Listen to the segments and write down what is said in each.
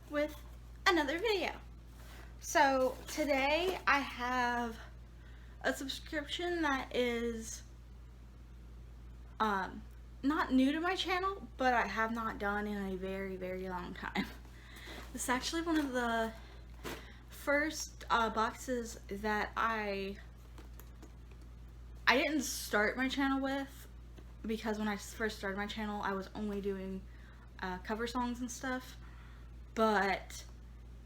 with another video. So today I have a subscription that is not new to my channel, but I have not done in a very long time. This is actually one of the first boxes that I didn't start my channel with, because when I first started my channel I was only doing cover songs and stuff. But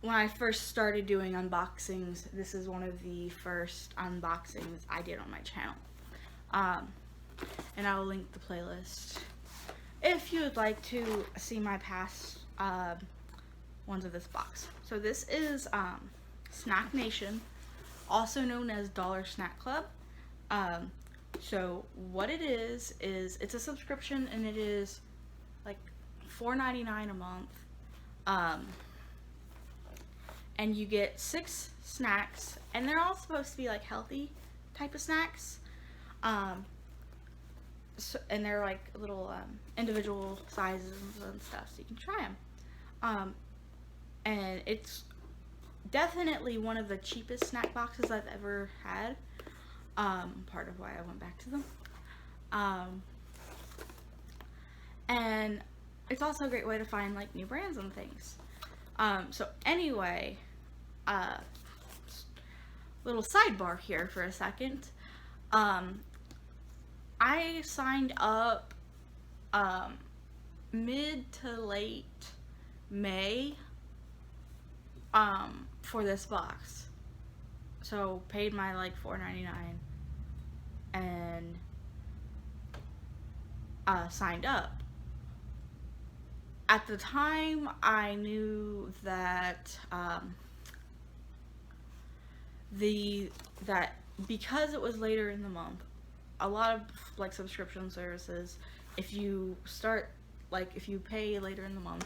when I first started doing unboxings, this is one of the first unboxings I did on my channel. And I will link the playlist if you would like to see my past ones of this box. So this is Snacknation, also known as Dollar Snack Club. So what it is it's a subscription, and it is like $4.99 a month. And you get 6 snacks, and they're all supposed to be like healthy type of snacks. And they're like little individual sizes and stuff, so you can try them. And it's definitely one of the cheapest snack boxes I've ever had. Part of why I went back to them. And it's also a great way to find like new brands and things. So anyway, little sidebar here for a second. I signed up mid to late May for this box. So paid my like $4.99 and signed up. At the time, I knew that that because it was later in the month, a lot of like subscription services, if you pay later in the month,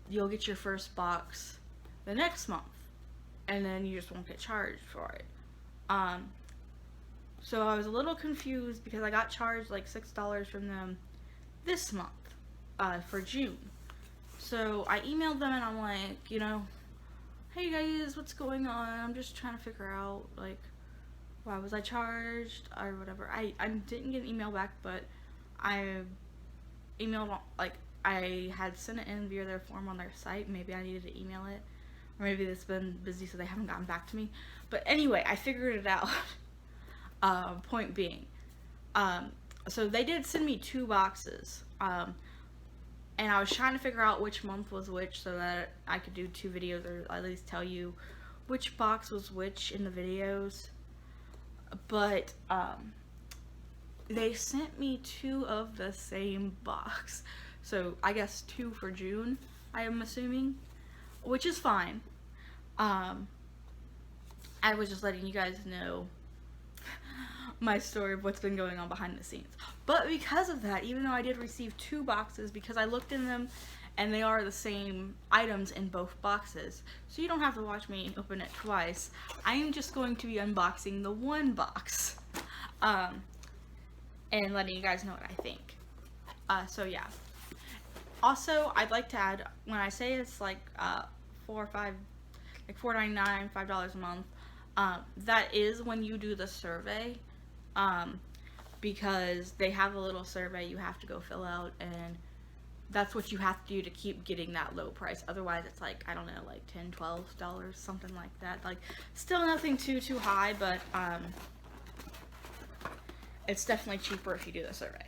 you'll get your first box the next month, and then you just won't get charged for it. So I was a little confused because I got charged like $6 from them this month for June. So I emailed them and I'm like, hey guys, what's going on? I'm just trying to figure out like why was I charged or whatever. I didn't get an email back, but I emailed, like, I had sent it in via their form on their site. Maybe I needed to email it, or maybe it's been busy so they haven't gotten back to me. But anyway, I figured it out. Point being, so they did send me 2 boxes, and I was trying to figure out which month was which so that I could do 2 videos, or at least tell you which box was which in the videos. But they sent me 2 of the same box, so I guess 2 for June, I am assuming, which is fine. I was just letting you guys know my story of what's been going on behind the scenes. But because of that, even though I did receive 2 boxes, because I looked in them and they are the same items in both boxes, so you don't have to watch me open it twice, I am just going to be unboxing the 1 box and letting you guys know what I think. So yeah. Also, I'd like to add, when I say it's like $4.99, $5 a month, that is when you do the survey, because they have a little survey you have to go fill out, and that's what you have to do to keep getting that low price. Otherwise it's like, I don't know, like $10, $12, something like that. Like, still nothing too high, but it's definitely cheaper if you do the survey.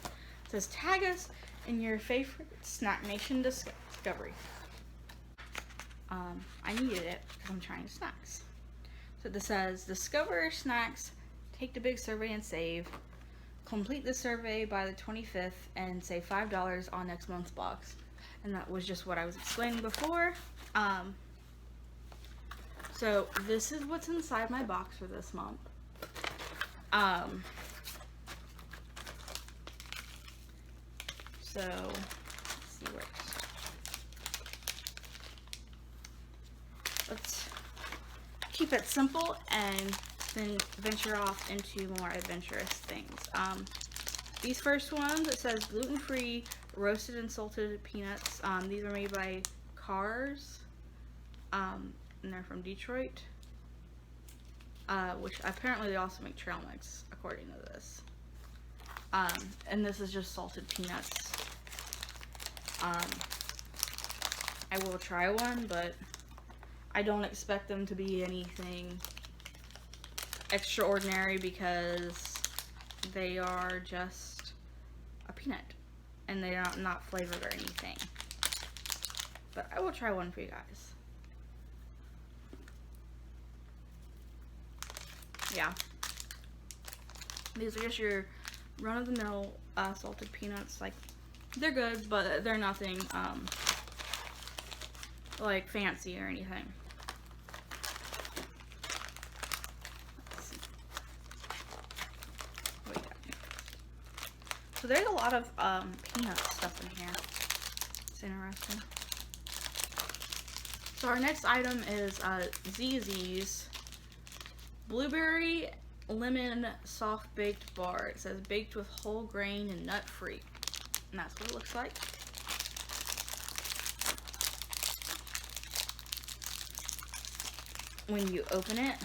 It says, tag us in your favorite Snacknation discovery. I needed it because I'm trying snacks. So this says, discover snacks, take the big survey and save. Complete the survey by the 25th and save $5 on next month's box. And that was just what I was explaining before. So this is what's inside my box for this month. So let's see where let's keep it simple and then venture off into more adventurous things. These first ones, it says gluten-free roasted and salted peanuts. These are made by Cars, and they're from Detroit. Which apparently they also make trail mix, according to this. And this is just salted peanuts. I will try one, but I don't expect them to be anything extraordinary because they are just a peanut and they're not flavored or anything. But I will try one for you guys. Yeah. These are just your run-of-the-mill salted peanuts. Like, they're good, but they're nothing like fancy or anything. Let's see. What we got here? So there's a lot of peanut stuff in here. It's interesting. So our next item is ZZ's Blueberry Lemon Soft Baked Bar. It says baked with whole grain and nut free. And that's what it looks like. When you open it,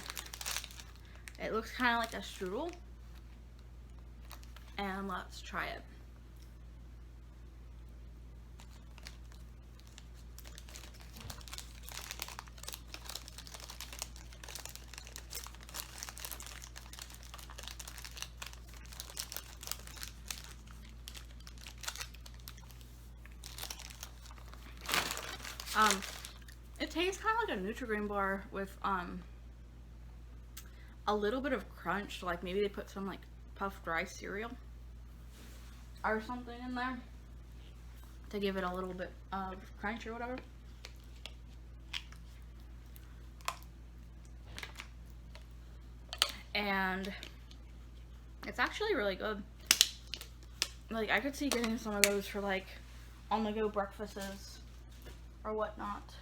it looks kind of like a strudel. And let's try it. It tastes kind of like a Nutri-Grain bar with a little bit of crunch, like maybe they put some like puffed rice cereal or something in there to give it a little bit of crunch or whatever. And it's actually really good. Like, I could see getting some of those for like on-the-go breakfasts or whatnot.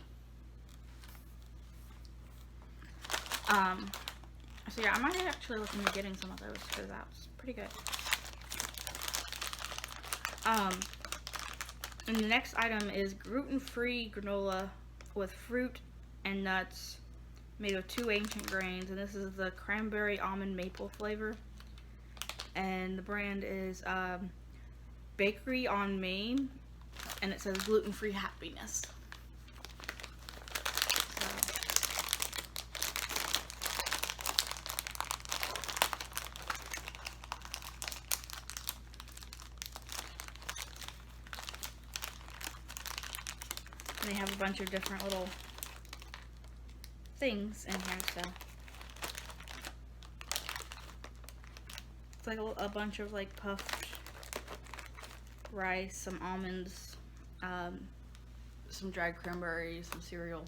So yeah, I might actually look into getting some of those because that's pretty good. And the next item is gluten-free granola with fruit and nuts made with 2 ancient grains, and this is the cranberry almond maple flavor. And the brand is Bakery on Main, and it says gluten-free happiness. And they have a bunch of different little things in here, so it's like a bunch of like puffed rice, some almonds, some dried cranberries, some cereal.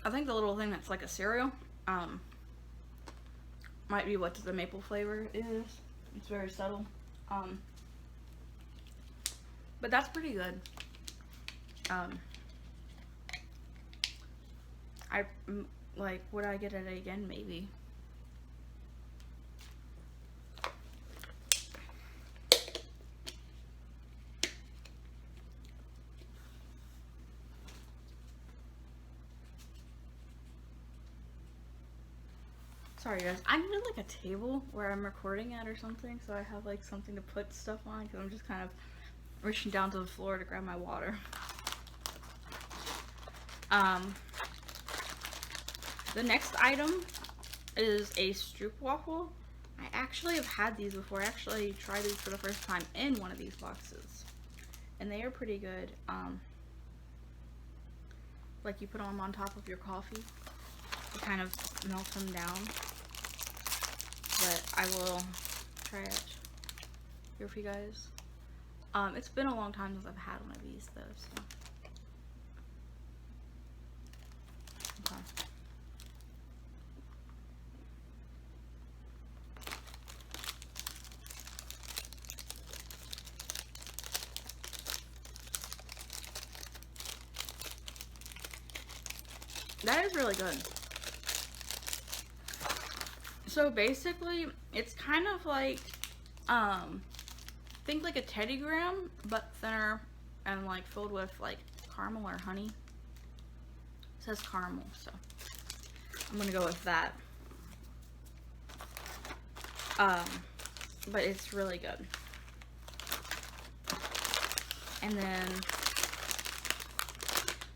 I think the little thing that's like a cereal might be what the maple flavor is. It's very subtle. But that's pretty good. I like, would I get it again? Maybe. Sorry guys, I need like a table where I'm recording at or something, so I have like something to put stuff on, because I'm just kind of reaching down to the floor to grab my water. The next item is a stroopwafel. I actually have had these before. I actually tried these for the first time in one of these boxes, and they are pretty good. Like, you put them on top of your coffee, you kind of melt them down. But I will try it here for you guys. It's been a long time since I've had one of these though, so. Okay. That is really good. So basically, it's kind of like, think like a Teddy Graham, but thinner and like filled with like caramel or honey. It says caramel, so I'm gonna go with that. But it's really good. And then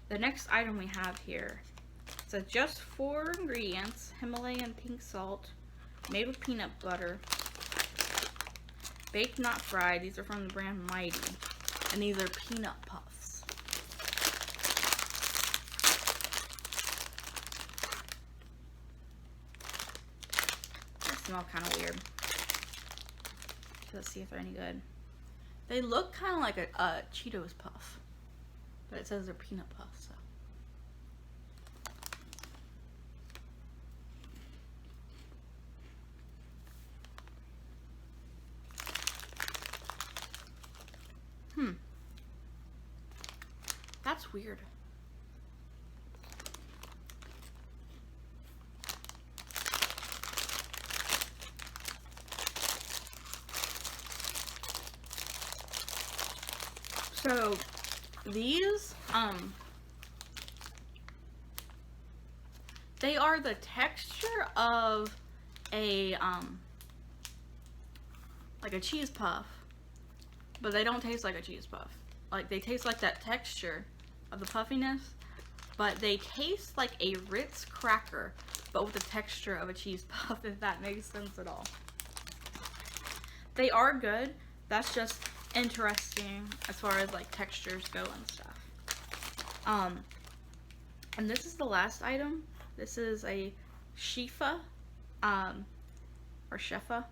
the next item we have here, it says just 4 ingredients: Himalayan pink salt, made with peanut butter, baked not fried. These are from the brand Mighty, and these are peanut puffs. They smell kind of weird. Let's see if they're any good. They look kind of like a Cheetos puff, but it says they're peanut puffs, so. That's weird. So these, they are the texture of a, like a cheese puff, but they don't taste like a cheese puff. Like, they taste like that texture of the puffiness, but they taste like a Ritz cracker, but with the texture of a cheese puff, if that makes sense at all. They are good. That's just interesting as far as like textures go and stuff. And this is the last item. This is a Shefa, or Shefa,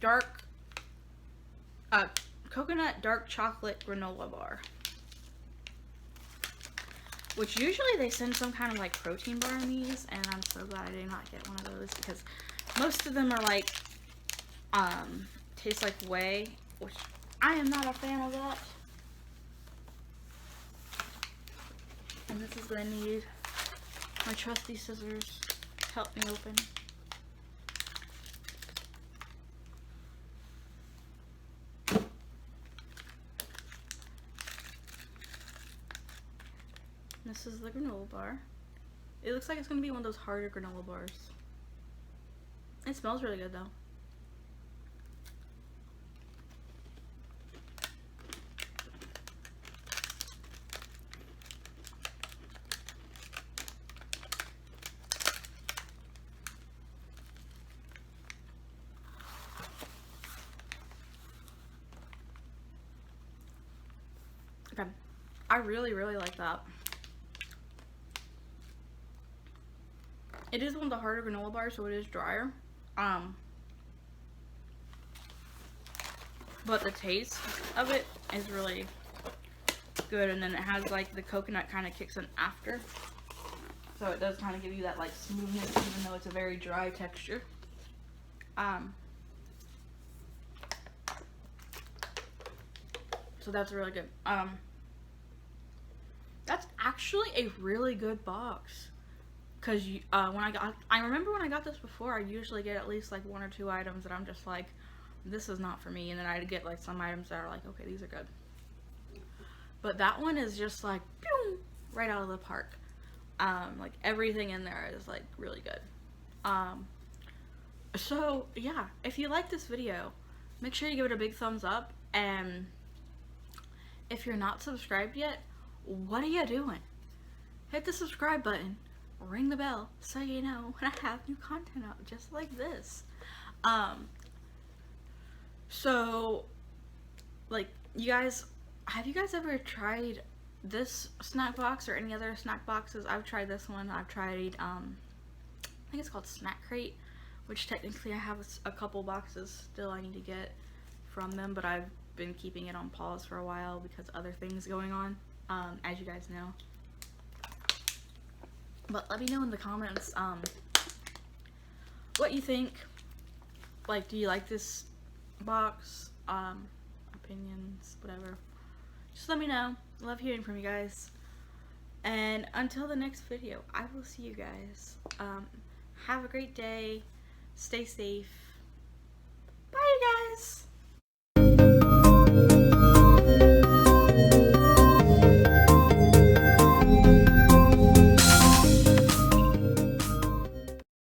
dark, coconut dark chocolate granola bar. Which usually they send some kind of like protein bar in these, and I'm so glad I did not get one of those, because most of them are like, taste like whey, which I am not a fan of that. And this is going to need my trusty scissors to help me open. This is the granola bar. It looks like it's going to be one of those harder granola bars. It smells really good though. Okay. I really, really like that. It is one of the harder granola bars, so it is drier. But the taste of it is really good, and then it has like the coconut kind of kicks in after. So it does kind of give you that like smoothness, even though it's a very dry texture. So that's really good. That's actually a really good box. Cause I remember when I got this before, I usually get at least like 1 or 2 items that I'm just like, this is not for me, and then I'd get like some items that are like, okay, these are good. But that one is just like, boom, right out of the park. Like everything in there is like really good. So yeah, if you like this video, make sure you give it a big thumbs up, and if you're not subscribed yet, what are you doing? Hit the subscribe button. Ring the bell so you know when I have new content out just like this. So like, have you guys ever tried this snack box or any other snack boxes? I've tried this one. I've tried I think it's called Snack Crate, which technically I have a couple boxes still I need to get from them, but I've been keeping it on pause for a while because other things going on, as you guys know. But let me know in the comments what you think. Like, do you like this box? Opinions, whatever. Just let me know. I love hearing from you guys. And until the next video, I will see you guys. Have a great day. Stay safe. Bye, you guys.